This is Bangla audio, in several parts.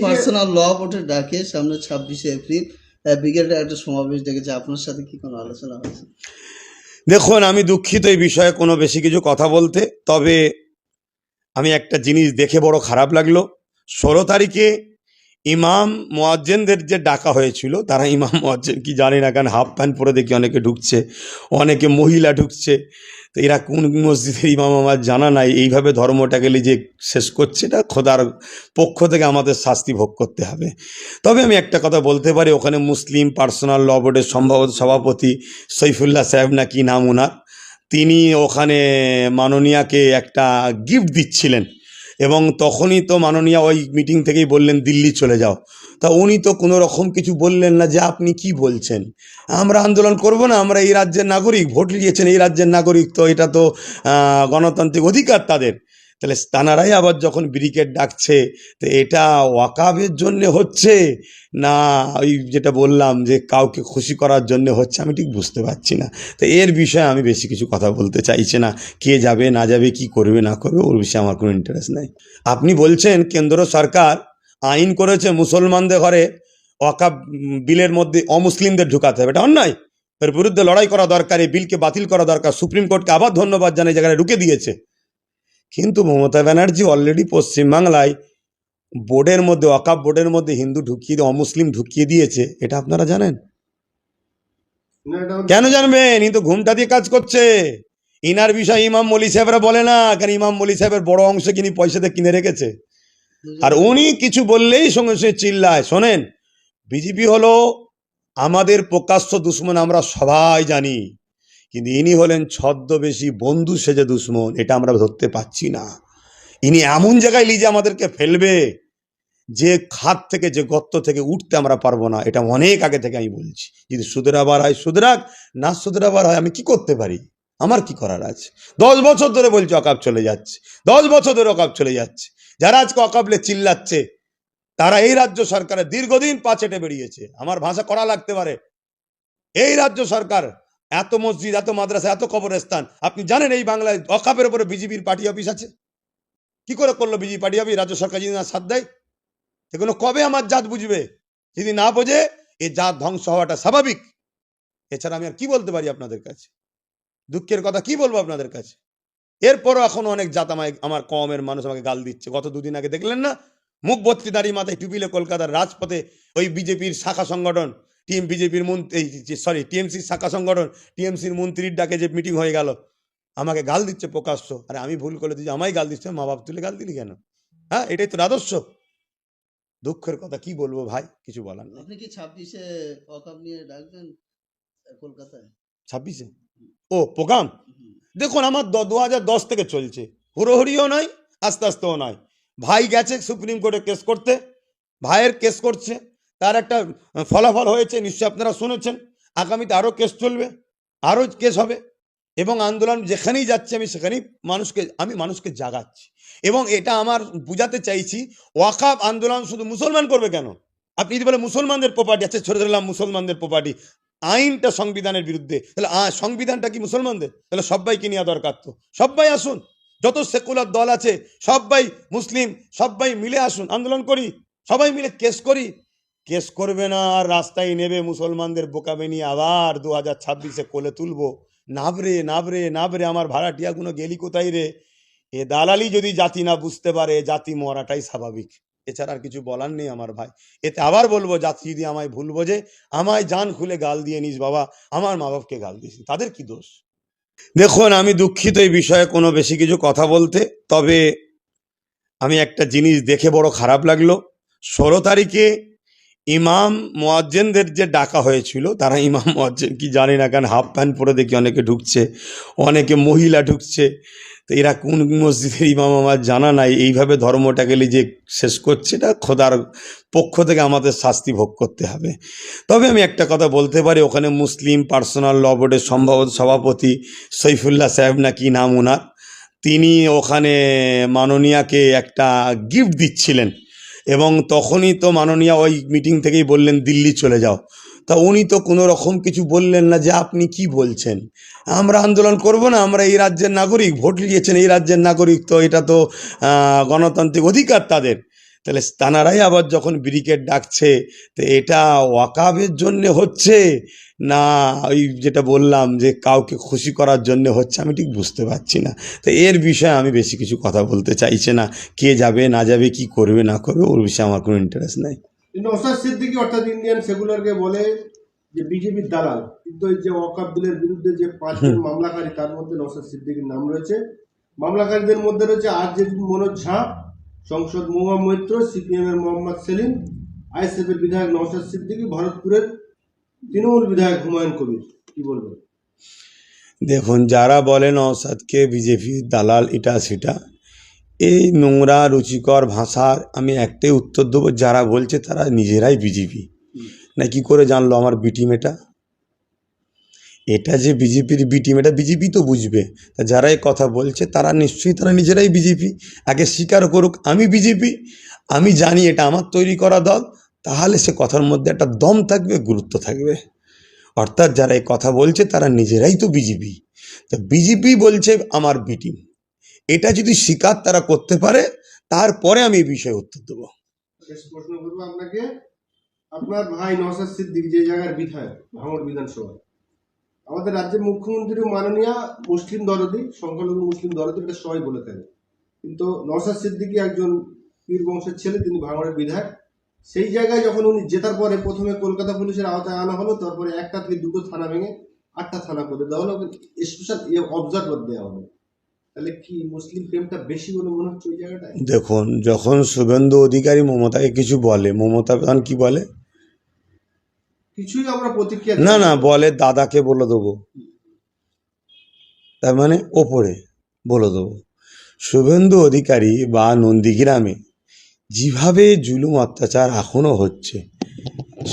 পার্সোনাল ল বোর্ডের ডাকে সামনে 26শে এপ্রিল ব্রিগেডের একটা সমাবেশ ডেকেছে, আপনার সাথে কি কোনো আলোচনা হয়েছে? দেখুন, আমি দুঃখিত এই বিষয়ে কোনো বেশি কিছু কথা বলতে। তবে আমি একটা জিনিস দেখে বড় খারাপ লাগলো। 16 তারিখে ইমাম মুয়াজ্জিনদের যে ডাকা হয়েছিল, তারা ইমাম মুয়াজ্জিন কি জানি না, কারণ হাফ প্যান্ট পরে দেখি অনেকে ঢুকছে, অনেকে মহিলা ঢুকছে। তো এরা কোন মসজিদের ইমাম আমার জানা নাই। এইভাবে ধর্মটাকে যে শেষ করছে, এটা খোদার পক্ষ থেকে আমাদের শাস্তি ভোগ করতে হবে। তবে আমি একটা কথা বলতে পারি, ওখানে মুসলিম পার্সোনাল ল বোর্ডের সম্ভবত সভাপতি সৈফুল্লাহ সাহেব না কি নাম ওনার, তিনি ওখানে মাননীয়াকে একটা গিফট দিচ্ছিলেন, এবং তখনই তো মাননীয়া ওই মিটিং থেকেই বললেন দিল্লি চলে যাও। তা উনি তো কোনো রকম কিছু বললেন না যে আপনি কি বলছেন, আমরা আন্দোলন করব না, আমরা এই রাজ্যের নাগরিক, ভোট দিয়েছেন এই রাজ্যের নাগরিক, তো এটা তো গণতান্ত্রিক অধিকার তাদের। তাহলে তানারাই আবার যখন ব্রিগেড ডাকছে, তো এটা ওয়াকাবের জন্য হচ্ছে না ওই যেটা বললাম যে কাউকে খুশি করার জন্য হচ্ছে, আমি ঠিক বুঝতে পারছি না। তো এর বিষয়ে আমি বেশি কিছু কথা বলতে চাইছি না। কে যাবে না যাবে, কি করবে না করবে, ওর বিষয়ে আমার কোনো ইন্টারেস্ট নাই। আপনি বলছেন কেন্দ্র সরকার আইন করেছে মুসলমানদের ঘরে ওয়াকাব বিলের মধ্যে অমুসলিমদের ঢুকাতে হবে, এটা অন্যায়। এর বিরুদ্ধে লড়াই করা দরকার, এই বিলকে বাতিল করা দরকার। সুপ্রিম কোর্টকে আবার ধন্যবাদ জানাই, জায়গায় ঢুকে দিয়েছে। কিন্তু মমতা ব্যানার্জি অলরেডি পশ্চিমবাংলায় বোর্ডের মধ্যে, ওয়াকাব বোর্ডের মধ্যে হিন্দু ঢুকিয়ে অমুসলিম ঢুকিয়ে দিয়েছে, এটা আপনারা জানেন? কেন জানবেন? ই তো ঘুমটা দিয়ে কাজ করছে। ইনার বিষয় ইমাম মলি সাহেবরা বলে না, কারণ ইমাম মলি সাহেবের বড় অংশ কিনি পয়সাতে কিনে রেখেছে, আর উনি কিছু বললেই সঙ্গে সঙ্গে চিল্লায়। শোনেন, বিজেপি হলো আমাদের প্রকাশ্য দুশ্মন, আমরা সবাই জানি, কিন্তু ইনি হলেন ছদ্মবেশী বন্ধু সেজে দুশ্মন, এটা আমরা ধরতে পাচ্ছি না। ইনি এমন জায়গায় লিজে আমাদেরকে ফেলবে যে খাত থেকে, যে গর্ত থেকে উঠতে আমরা পারবো না, এটা অনেক আগে থেকে আমি বলছি। যদি শুধরাবার হয় শুধরাক, না শুধরাবার হয় আমি কি করতে পারি, আমার কি করার আছে? 10 বছর ধরে বলছি ওয়াকাব চলে যাচ্ছে, 10 বছর ধরে ওয়াকাব চলে যাচ্ছে। যারা আজকে ওয়াকাবলে চিল্লাচ্ছে, তারা এই রাজ্য সরকারের দীর্ঘদিন পাচেটে বেরিয়েছে। আমার ভাষা করা লাগতে পারে, এই রাজ্য সরকার এত মসজিদ, এত মাদ্রাসা, এত কবরস্থান, আপনি জানেন এই বাংলায় ওয়াকাবের উপরে বিজেপির পার্টি অফিস আছে? কি করে করলো বিজেপি পার্টি অফিস? রাজ্য সরকার যদি না সাথ দেয়, সেগুলো কবে আমার জাত বুঝবে? যদি না বোঝে, এই জাত ধ্বংস হওয়াটা স্বাভাবিক। এছাড়া আমি আর কি বলতে পারি আপনাদের কাছে? দুঃখের কথা কি বলবো আপনাদের কাছে? এরপরও এখনো অনেক জাত আমার কমের মানুষ আমাকে গাল দিচ্ছে। গত দুদিন আগে দেখলেন না, মুখ ভর্তি দাড়ি, মাথায় টুপিলে কলকাতার রাজপথে ওই বিজেপির শাখা সংগঠন, বিজেপির মন্ত্রী, টিএমসির শাখা সংগঠন, টিএমসির মন্ত্রীর ডাকে যে মিটিং হয়ে গেল, আমাকে গাল দিচ্ছে প্রকাশ্য। আরে আমি ভুল করে দিচ্ছি, আমায় গাল দিচ্ছে, মা বাপ তুলে গাল দিলি কেন? হ্যাঁ, এটাই তো আদর্শ। দুঃখের কথা কি বলবো ভাই, কিছু বলার নেই। আপনি কি 26শে ওয়াকাব নিয়ে ডাকবেন কলকাতায়? 26-এ ও প্রোগ্রাম? দেখুন, আমার 2010 থেকে চলছে, হুড়োহুড়িও নয়, আস্তে আস্তেও নয়। ভাই গেছে সুপ্রিম কোর্টে কেস করতে, ভাইয়ের কেস করছে, তার একটা ফলাফল হয়েছে, নিশ্চয়ই আপনারা শুনেছেন। আগামীতে আরও কেস চলবে, আরও কেস হবে, এবং আন্দোলন যেখানেই যাচ্ছে আমি সেখানেই মানুষকে জাগাচ্ছি। এবং এটা আমার বুঝাতে চাইছি, ওয়াকাব আন্দোলন শুধু মুসলমান করবে কেন? আপনি যদি বলে মুসলমানদের প্রপার্টি আছে, ছেড়ে দিলাম মুসলমানদের প্রপার্টি, আইনটা সংবিধানের বিরুদ্ধে, তাহলে সংবিধানটা কি মুসলমানদের? তাহলে সবাইকে নেওয়া দরকার। তো সবাই আসুন, যত সেকুলার দল আছে সবাই, মুসলিম সবাই মিলে আসুন, আন্দোলন করি, সবাই মিলে কেস করি। কেস করবে না আর রাস্তায় নেবে মুসলমানদের বোকাবে নিয়ে আবার 2026-এ কোলে তুলবো। নাবরে নাবরে নাবরে, আমার ভাড়াটিয়াগুলো গেলি কোথায় রে? এ দালালি যদি জাতি না বুঝতে পারে, জাতি মরাটাই স্বাভাবিক। এছাড়া আর কিছু বলার নেই আমার ভাই। এতে আবার বলবো, জাতি যদি আমায় ভুল বোঝে, আমায় জান খুলে গাল দিয়ে নিস বাবা, আমার মা বাপকে গাল দিস, তাদের কি দোষ? দেখুন, আমি দুঃখিত এই বিষয়ে কোনো বেশি কিছু কথা বলতে। তবে আমি একটা জিনিস দেখে বড় খারাপ লাগলো। 16 তারিখে ইমাম মুয়াজ্জিনদের যে ডাকা হয়েছিল, তারা ইমাম মুয়াজ্জিন কি জানি না, কারণ হাফ প্যান্ট পরে দেখি অনেকে ঢুকছে, অনেকে মহিলা ঢুকছে। তো এরা কোন মসজিদের ইমাম আমার জানা নাই। এইভাবে ধর্মটাকে যে শেষ করছে, এটা খোদার পক্ষ থেকে আমাদের শাস্তি ভোগ করতে হবে। তবে আমি একটা কথা বলতে পারি, ওখানে মুসলিম পার্সোনাল ল বোর্ডের সম্ভবত সভাপতি সৈফুল্লাহ সাহেব না কি নাম ওনার, তিনি ওখানে মাননীয়াকে একটা গিফট দিচ্ছিলেন, এবং তখনই তো মাননীয়া ওই মিটিং থেকেই বললেন দিল্লি চলে যাও। তা উনি তো কোনো রকম কিছু বললেন না যে আপনি কি বলছেন, আমরা আন্দোলন করব না, আমরা এই রাজ্যের নাগরিক, ভোট দিয়েছেন এই রাজ্যের নাগরিক, তো এটা তো গণতান্ত্রিক অধিকার তাদের। তাহলে তানারাই আবার যখন ব্রিগেড ডাকছে, তো এটা ওয়াকাবের জন্য হচ্ছে না ওই যেটা বললাম যে কাউকে খুশি করার জন্য হচ্ছে, আমি ঠিক বুঝতে পারছি না। তো এর বিষয়ে আমি বেশি কিছু কথা বলতে চাইছি না। কে যাবে না যাবে, কি করবে না করবে, ওর বিষয়ে আমার কোনো ইন্টারেস্ট নাই। নওশাদ সিদ্দিকী অর্থাৎ ইন্ডিয়ান সেকুলারকে বলে যে বিজেপির দালাল, কিন্তু এই যে ওয়াকফ বিলের বিরুদ্ধে যে 5 জন মামলাকারী, তার মধ্যে নওশাদ সিদ্দিকীর নাম রয়েছে। মামলাকারীদের মধ্যে রয়েছে আরজেডি মনোজ ঝা, সংসদ মহুয়া মৈত্র, সিপিএম এর মোহাম্মদ সেলিম, আইএসএফ এর বিধায়ক নওশাদ সিদ্দিকী, ভরতপুরের তৃণমূল বিধায়ক হুমায়ুন কবির। কি বলবেন? দেখুন, যারা বলে নওশাদকে বিজেপি দালাল এটা সেটা, এই নোংরা রুচিকর ভাষার আমি একটাই উত্তর দেবো, যারা বলছে তারা নিজেরাই বিজেপি। না কি করে জানলো আমার বি টিম এটা যে বিজেপির বি টিম, এটা বিজেপি তো বুঝবে। তা যারা এই কথা বলছে তারা নিশ্চয়ই তারা নিজেরাই বিজেপি। আগে স্বীকার করুক আমি বিজেপি, আমি জানি এটা আমার তৈরি করা দল, তাহলে সে কথার মধ্যে একটা দম থাকবে, গুরুত্ব থাকবে। অর্থাৎ যারা এই কথা বলছে তারা নিজেরাই তো বিজেপি। তা বিজেপি বলছে আমার বি টিম, এটা যদি স্বীকার তারা করতে পারে তারপরে আমি এই বিষয়ে উত্তর দেবো। শেষ প্রশ্ন করবো আপনাকে, আপনার ভাই নওশাদ সিদ্দিকী যে জায়গার বিধায়ক ভাঙড় বিধানসভা, আমাদের রাজ্যের মুখ্যমন্ত্রী মাননীয় মুসলিম দরদি, সংখ্যালঘু মুসলিম দরদি, এটা সবাই বলে থাকে। কিন্তু নওশাদ সিদ্দিকী একজন পীর বংশের ছেলে, তিনি ভাঙড়ের বিধায়ক। সেই জায়গায় যখন উনি জেতার পরে প্রথমে কলকাতা পুলিশের আওতায় আনা হলো, তারপরে একটা থেকে দুটো থানা ভেঙে 8টা থানা করে দেওয়া হলো, স্পেশাল অবজারভার দেওয়া হলো। তাহলে কি মুসলিম প্রেমটা বেশি বলে মনে হচ্ছে ওই জায়গাটায়? দেখুন, যখন শুভেন্দু অধিকারী মমতাকে কিছু বলে, মমতা প্রধান কি বলে? কিছুই আমরা প্রতিক্রিয়া না না, বলে দাদাকে বলে দেবো, তার মানে ওপরে বলে দেবো। শুভেন্দু অধিকারী বা নন্দীগ্রামে যেভাবে জুলুম অত্যাচার এখনও হচ্ছে,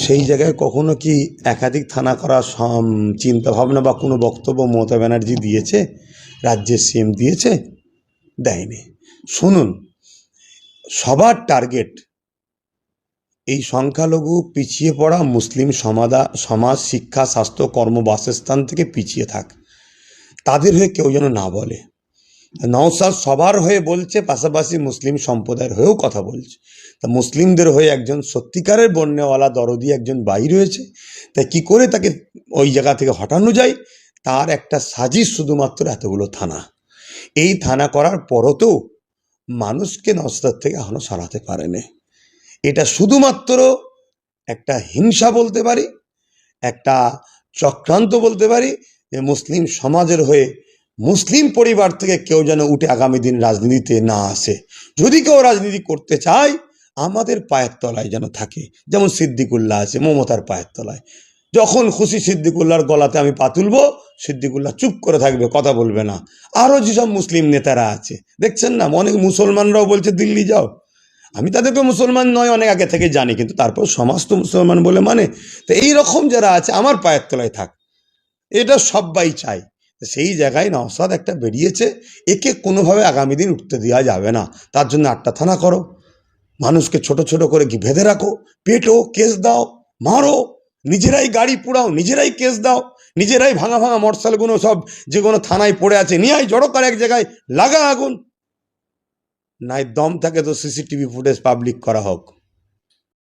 সেই জায়গায় কখনো কি একাধিক থানা করার চিন্তাভাবনা বা কোনো বক্তব্য মমতা ব্যানার্জি দিয়েছে? রাজ্যের সিএম দিয়েছে? দেয়নি। শুনুন, সবার টার্গেট এই সংখ্যালঘু পিছিয়ে পড়া মুসলিম সমাজ শিক্ষা স্বাস্থ্য কর্মবাসস্থান থেকে পিছিয়ে থাক, তাদের হয়ে কেউ যেন না বলে। নওশাদ সবার হয়ে বলছে, পাশাপাশি মুসলিম সম্প্রদায়ের হয়েও কথা বলছে। তা মুসলিমদের হয়ে একজন সত্যিকারের বন্যওয়ালা দরদি একজন বাইর হয়েছে, তাই কি করে তাকে ওই জায়গা থেকে হটানো যায় তার একটা সাজিশ শুধুমাত্র এতগুলো থানা। এই থানা করার পরতেও মানুষকে নওশাদ থেকে এখনো সরাতে পারেনি। এটা শুধুমাত্র একটা হিংসা বলতে পারি, একটা চক্রান্ত বলতে পারি, যে মুসলিম সমাজের হয়ে মুসলিম পরিবার থেকে কেউ যেন উঠে আগামী দিন রাজনীতিতে না আসে। যদি কেউ রাজনীতি করতে চায় আমাদের পায়ের তলায় যেন থাকে, যেমন সিদ্দিকুল্লাহ আছে মমতার পায়ের তলায়। যখন খুশি সিদ্দিকুল্লাহর গলাতে আমি পা তুলবো, সিদ্দিকুল্লাহ চুপ করে থাকবে, কথা বলবে না। আরও যেসব মুসলিম নেতারা আছে দেখছেন না, অনেক মুসলমানরাও বলছে দিল্লি যাও। আমি তাদেরকে মুসলমান নয় অনেক আগে থেকে জানি, কিন্তু তারপর সমাজ তো মুসলমান বলে মানে। তো এইরকম যারা আছে আমার পায়ের তলায় থাক, এটা সবাই চাই। সেই জায়গায় নওশাদ একটা বেরিয়েছে, একে কোনোভাবে আগামী দিন উঠতে দেওয়া যাবে না। তার জন্য 8টা থানা করো, মানুষকে ছোট ছোট করে কি বেঁধে রাখো, পেটো, কেস দাও, মারো, নিজেরাই গাড়ি পুড়াও, নিজেরাই কেস দাও, নিজেরাই ভাঙা ভাঙা মোটরসাইকেলগুলো সব যে কোনো থানায় পড়ে আছে নিয়ে আয়, জড়ো করে এক জায়গায় লাগা আগুন। নাই দম থাকে তো সিসিটিভি ফুটেজ পাবলিক করা হোক।